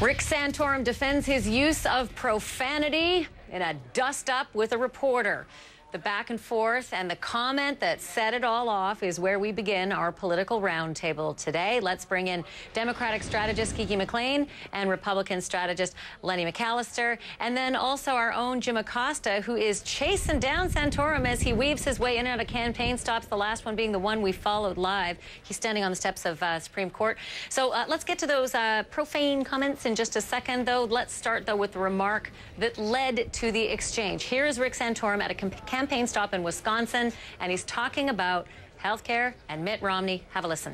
Rick Santorum defends his use of profanity in a dust-up with a reporter. The back and forth and the comment that set it all off is where we begin our political roundtable today. Let's bring in Democratic strategist Kiki McLean and Republican strategist Lenny McAllister, and then also our own Jim Acosta, who is chasing down Santorum as he weaves his way in and out of campaign stops, the last one being the one we followed live. He's standing on the steps of Supreme Court. So let's get to those profane comments in just a second, though. Let's start, though, with the remark that led to the exchange. Here is Rick Santorum at a campaign stop in Wisconsin, and he's talking about health care and Mitt Romney. Have a listen.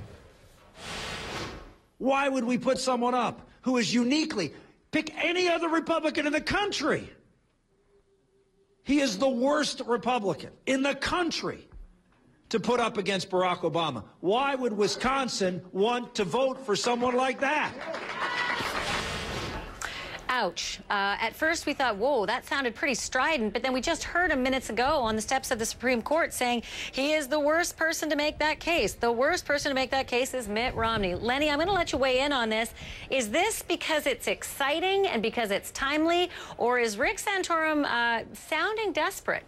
Why would we put someone up who is uniquely, pick any other Republican in the country? He is the worst Republican in the country to put up against Barack Obama. Why would Wisconsin want to vote for someone like that? Ouch. At first we thought, whoa, that sounded pretty strident, but then we just heard him minutes ago on the steps of the Supreme Court saying he is the worst person to make that case. The worst person to make that case is Mitt Romney. Lenny, I'm going to let you weigh in on this. Is this because it's exciting and because it's timely, or is Rick Santorum sounding desperate?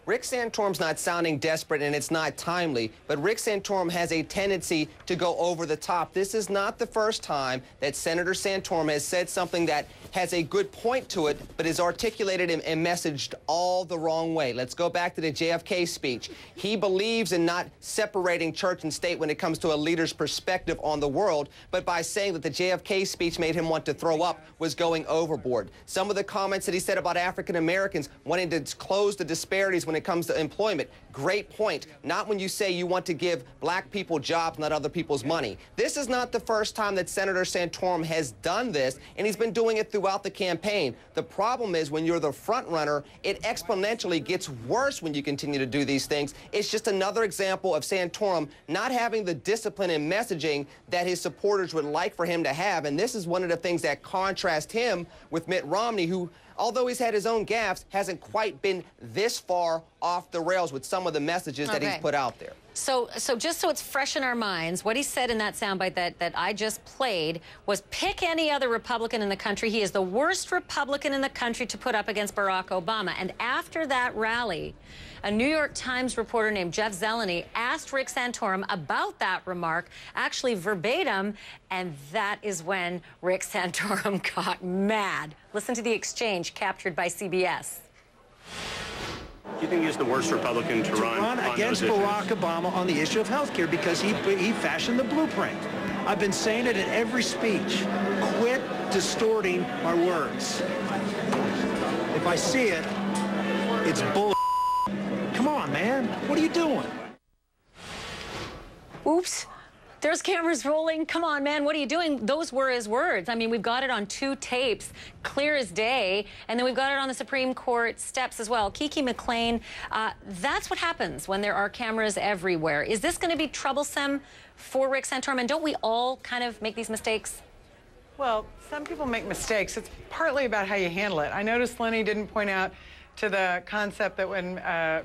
Rick Santorum's not sounding desperate, and it's not timely, but Rick Santorum has a tendency to go over the top. This is not the first time that Senator Santorum has said something that has a good point to it, but is articulated and messaged all the wrong way. Let's go back to the JFK speech. He believes in not separating church and state when it comes to a leader's perspective on the world, but by saying that the JFK speech made him want to throw up was going overboard. Some of the comments that he said about African Americans wanting to close the disparities when it comes to employment, great point. Not when you say you want to give black people jobs, not other people's money. This is not the first time that Senator Santorum has done this, and he's been doing it throughout the campaign. The problem is when you're the front runner, it exponentially gets worse when you continue to do these things. It's just another example of Santorum not having the discipline and messaging that his supporters would like for him to have, and this is one of the things that contrast him with Mitt Romney, who, although he's had his own gaffes, hasn't quite been this far off the rails with some of the messages that he's put out there. So just so it's fresh in our minds, what he said in that soundbite that I just played was pick any other Republican in the country. He is the worst Republican in the country to put up against Barack Obama. And after that rally, a New York Times reporter named Jeff Zeleny asked Rick Santorum about that remark, actually verbatim, and that is when Rick Santorum got mad. Listen to the exchange captured by CBS. Do you think he's the worst Republican to run against Barack Obama on the issue of health care because he fashioned the blueprint? I've been saying it in every speech. Quit distorting my words. If I see it, it's bull. Come on, man. What are you doing? Oops. There's cameras rolling. Come on, man, what are you doing? Those were his words. I mean, we've got it on 2 tapes, clear as day, and then we've got it on the Supreme Court steps as well. Kiki McLean, that's what happens when there are cameras everywhere. Is this going to be troublesome for Rick Santorum? And don't we all kind of make these mistakes? Well, some people make mistakes. It's partly about how you handle it. I noticed Lenny didn't point out to the concept that when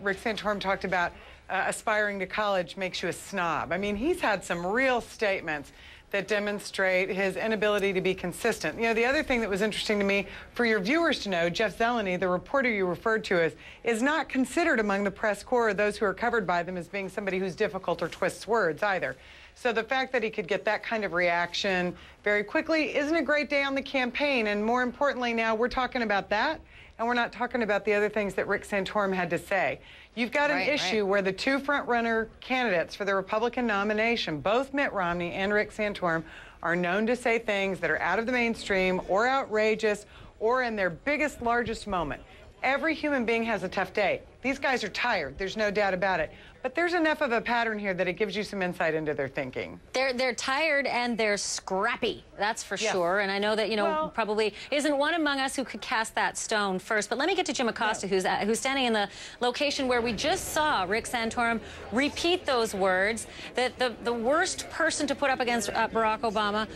Rick Santorum talked about aspiring to college makes you a snob. I mean, he's had some real statements that demonstrate his inability to be consistent. You know, the other thing that was interesting to me, for your viewers to know, Jeff Zeleny, the reporter you referred to, is not considered among the press corps or those who are covered by them as being somebody who's difficult or twists words either. So the fact that he could get that kind of reaction very quickly isn't a great day on the campaign. And more importantly now, we're talking about that, and we're not talking about the other things that Rick Santorum had to say. You've got an issue where the 2 front-runner candidates for the Republican nomination, both Mitt Romney and Rick Santorum, are known to say things that are out of the mainstream or outrageous or in their biggest, largest moment. Every human being has a tough day. These guys are tired. There's no doubt about it. But there's enough of a pattern here that it gives you some insight into their thinking. They're tired and they're scrappy, that's for sure. And I know that, you know, probably isn't one among us who could cast that stone first. But let me get to Jim Acosta, who's standing in the location where we just saw Rick Santorum repeat those words, that the worst person to put up against Barack Obama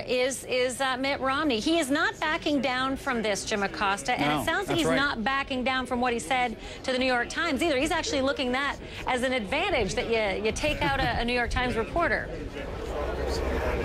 is Mitt Romney. He is not backing down from this, Jim Acosta, and it sounds like he's not backing down from what he said to the New York Times either. He's actually looking at as an advantage that you take out a New York Times reporter.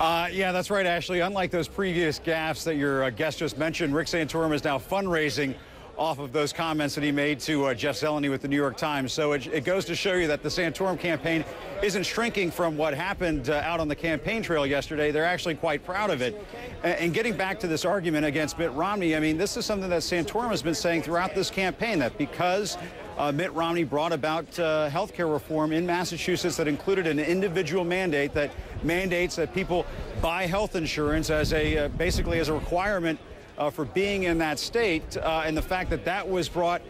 Yeah, that's right, Ashley. Unlike those previous gaffes that your guest just mentioned, Rick Santorum is now fundraising off of those comments that he made to Jeff Zeleny with the New York Times. So it goes to show you that the Santorum campaign isn't shrinking from what happened out on the campaign trail yesterday. They're actually quite proud of it. And getting back to this argument against Mitt Romney, I mean, this is something that Santorum has been saying throughout this campaign, that because Mitt Romney brought about health care reform in Massachusetts that included an individual mandate that mandates that people buy health insurance as a basically as a requirement for being in that state, and the fact that that was brought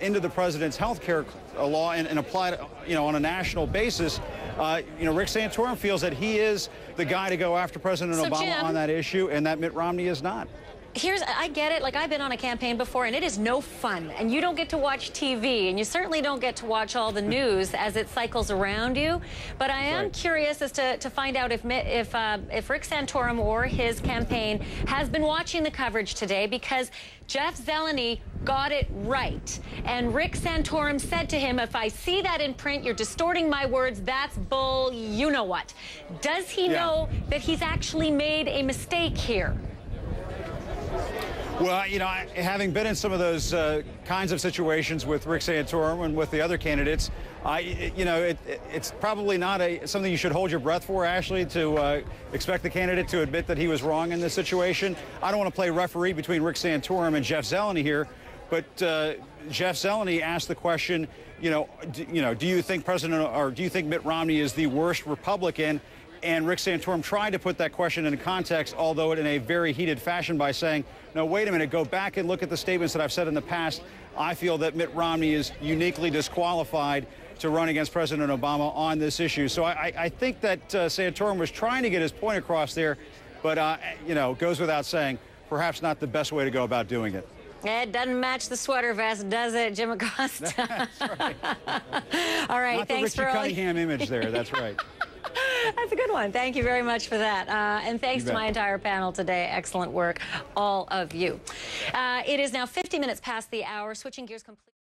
into the president's health care law and applied, on a national basis, Rick Santorum feels that he is the guy to go after President Obama Jim, on that issue, and that Mitt Romney is not. I get it. Like, I've been on a campaign before, and it is no fun. And you don't get to watch TV, and you certainly don't get to watch all the news as it cycles around you. But I am curious as to find out if Rick Santorum or his campaign has been watching the coverage today, because Jeff Zeleny got it right. And Rick Santorum said to him, if I see that in print, you're distorting my words, that's bull, you know what. Does he know that he's actually made a mistake here? Well, having been in some of those kinds of situations with Rick Santorum and with the other candidates, it's probably not something you should hold your breath for, Ashley, to expect the candidate to admit that he was wrong in this situation. I don't want to play referee between Rick Santorum and Jeff Zeleny here, but Jeff Zeleny asked the question, do you think Mitt Romney is the worst Republican? And Rick Santorum tried to put that question into context, although in a very heated fashion, by saying, no, wait a minute, go back and look at the statements that I've said in the past. I feel that Mitt Romney is uniquely disqualified to run against President Obama on this issue. So I think that Santorum was trying to get his point across there, but, goes without saying, perhaps not the best way to go about doing it. It doesn't match the sweater vest, does it, Jim Acosta? That's right. All right, not thanks the Richie for all Cunningham image there, that's right. That's a good one. Thank you very much for that. And thanks to my entire panel today. Excellent work, all of you. It is now 50 minutes past the hour. Switching gears completely.